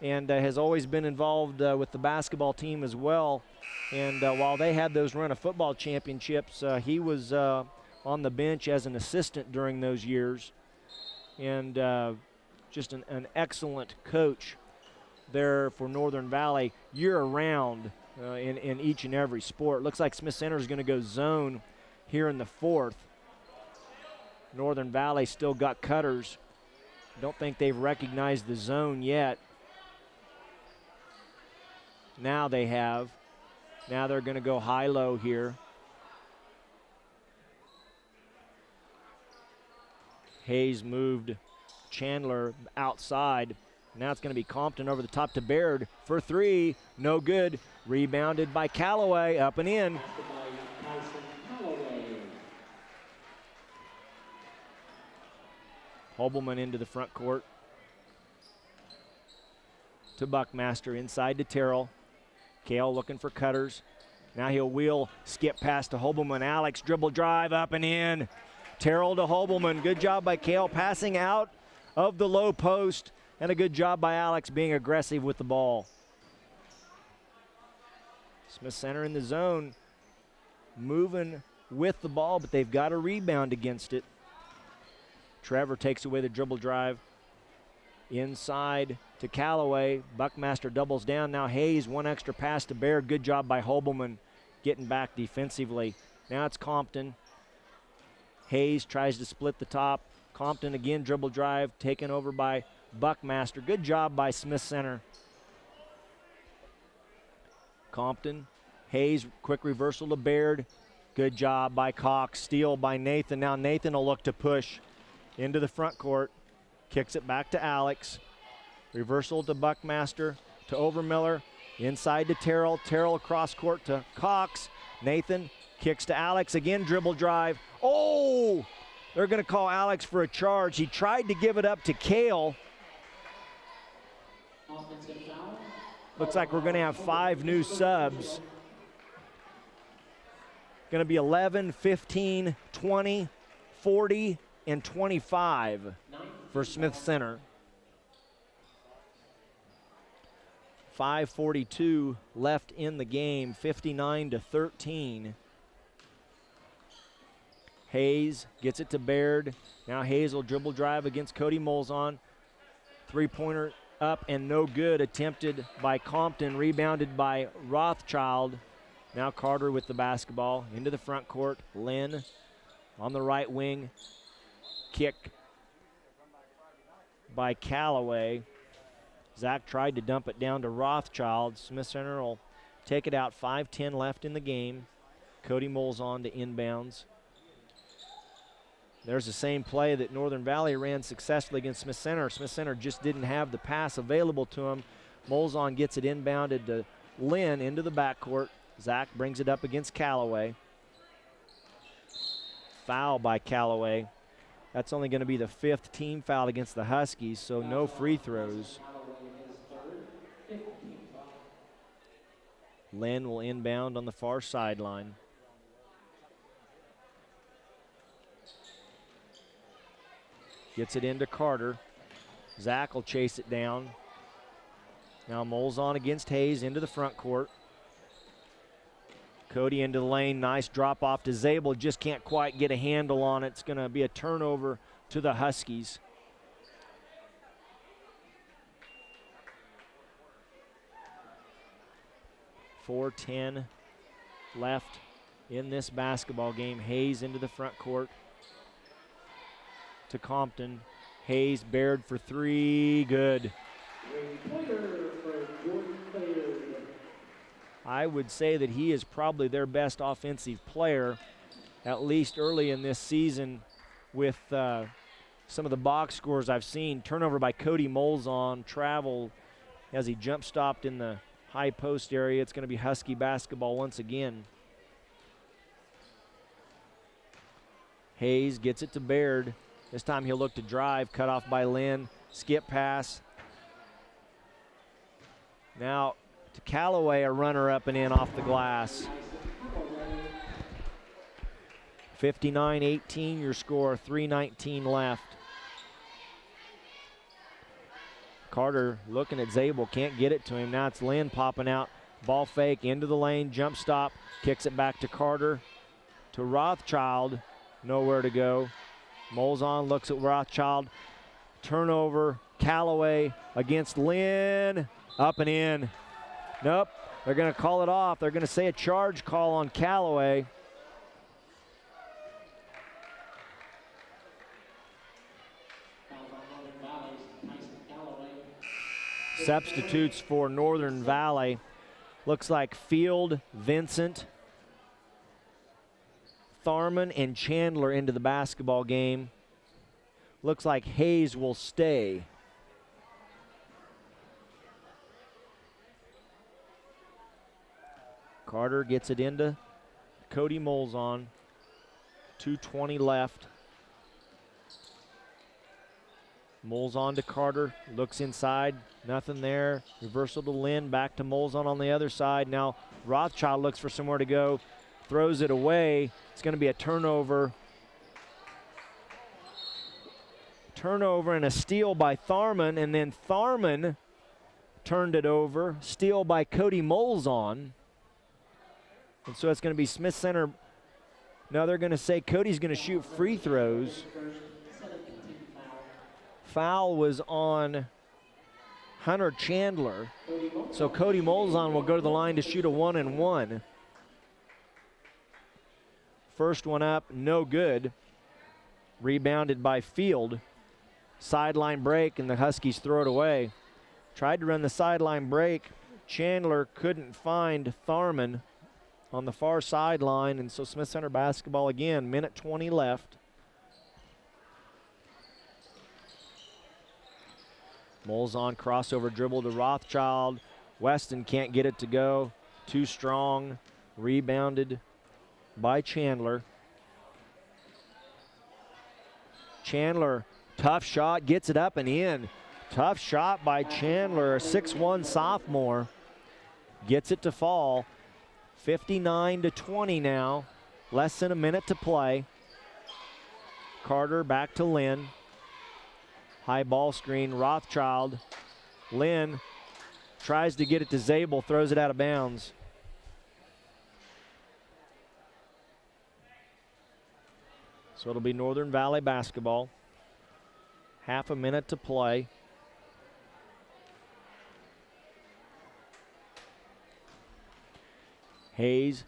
and has always been involved with the basketball team as well. And while they had those run of football championships, he was on the bench as an assistant during those years, and just an excellent coach there for Northern Valley year-round in each and every sport. Looks like Smith Center is going to go zone here in the fourth. Northern Valley still got cutters. Don't think they've recognized the zone yet. Now they have. Now they're going to go high-low here. Hayes moved Chandler outside. Now it's going to be Compton over the top to Baird for three. No good. Rebounded by Callaway. Up and in. Holbelman into the front court. To Buckmaster. Inside to Terrell. Kale looking for cutters. Now he'll wheel, skip past to Holbelman. Alex dribble drive up and in. Terrell to Holbelman. Good job by Kale passing out of the low post. And a good job by Alex being aggressive with the ball. Smith Center in the zone, moving with the ball, but they've got a rebound against it. Trevor takes away the dribble drive. Inside to Callaway. Buckmaster doubles down. Now Hayes, one extra pass to Baird. Good job by Holbelman getting back defensively. Now it's Compton. Hayes tries to split the top. Compton again, dribble drive, taken over by Buckmaster. Good job by Smith Center. Compton, Hayes, quick reversal to Baird. Good job by Cox. Steal by Nathan. Now Nathan will look to push into the front court. Kicks it back to Alex. Reversal to Buckmaster, to Overmiller. Inside to Terrell. Terrell across court to Cox. Nathan kicks to Alex. Again, dribble drive. Oh! They're going to call Alex for a charge. He tried to give it up to Kale. Looks like we're going to have 5 new subs. Going to be 11, 15, 20, 40, and 25 for Smith Center. 5:42 left in the game, 59-13. Hayes gets it to Baird. Now Hayes will dribble drive against Cody Molzon. Three-pointer up and no good, attempted by Compton, rebounded by Rothschild. Now Carter with the basketball into the front court. Lynn on the right wing. Kick by Callaway. Zach tried to dump it down to Rothschild. Smith Center will take it out. 5:10 left in the game. Cody Molzon to inbounds. There's the same play that Northern Valley ran successfully against Smith Center. Smith Center just didn't have the pass available to him. Molzon gets it inbounded to Lynn into the backcourt. Zach brings it up against Callaway. Foul by Callaway. That's only going to be the 5th team foul against the Huskies, so no free throws. Lynn will inbound on the far sideline. Gets it into Carter. Zach will chase it down. Now Molzon against Hayes into the front court. Cody into the lane. Nice drop off to Zabel. Just can't quite get a handle on it. It's going to be a turnover to the Huskies. .410 left in this basketball game. Hayes into the front court to Compton. Hayes, Baird for three, good. I would say that he is probably their best offensive player, at least early in this season with some of the box scores I've seen. Turnover by Cody Molzon, travel as he jump stopped in the high post area. It's going to be Husky basketball once again. Hayes gets it to Baird. This time he'll look to drive, cut off by Lynn. Skip pass. Now to Callaway, a runner up and in off the glass. 59-18 your score, 3:19 left. Carter looking at Zabel, can't get it to him. Now it's Lynn popping out. Ball fake into the lane, jump stop, kicks it back to Carter. To Rothschild, nowhere to go. Molzon looks at Rothschild. Turnover, Callaway against Lynn. Up and in. Nope, they're going to call it off. They're going to say a charge call on Callaway. Substitutes for Northern Valley. Looks like Field, Vincent, Tharman, and Chandler into the basketball game. Looks like Hayes will stay. Carter gets it into Cody Molzon. 2:20 left. Molzon to Carter, looks inside, nothing there. Reversal to Lynn, back to Molzon on the other side. Now Rothschild looks for somewhere to go, throws it away. It's going to be a turnover. Turnover and a steal by Tharman, and then Tharman turned it over. Steal by Cody Molzon. And so it's going to be Smith Center. Now they're going to say Cody's going to shoot free throws. Foul was on Hunter Chandler. So Cody Molzon will go to the line to shoot a 1-and-1. First one up, no good. Rebounded by Field. Sideline break, and the Huskies throw it away. Tried to run the sideline break. Chandler couldn't find Tharman on the far sideline, and so Smith Center basketball again. Minute 20 left. Molzon crossover dribble to Rothschild. Weston can't get it to go. Too strong. Rebounded by Chandler. Chandler, tough shot, gets it up and in. Tough shot by Chandler, a 6'1" sophomore. Gets it to fall. 59-20 now. Less than a minute to play. Carter back to Lynn. High ball screen, Rothschild. Lynn tries to get it to Zabel, throws it out of bounds. So it'll be Northern Valley basketball. Half a minute to play. Hayes,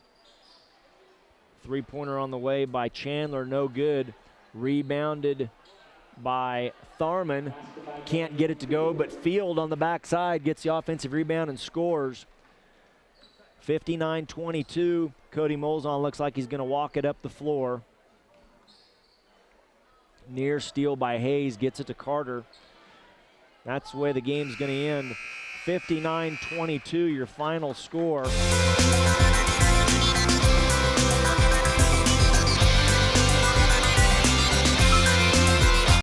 three-pointer on the way by Chandler, no good. Rebounded by Tharman. Can't get it to go, but Field on the backside gets the offensive rebound and scores. 59-22. Cody Molzon looks like he's going to walk it up the floor. Near steal by Hayes, gets it to Carter. That's the way the game's going to end. 59-22, your final score.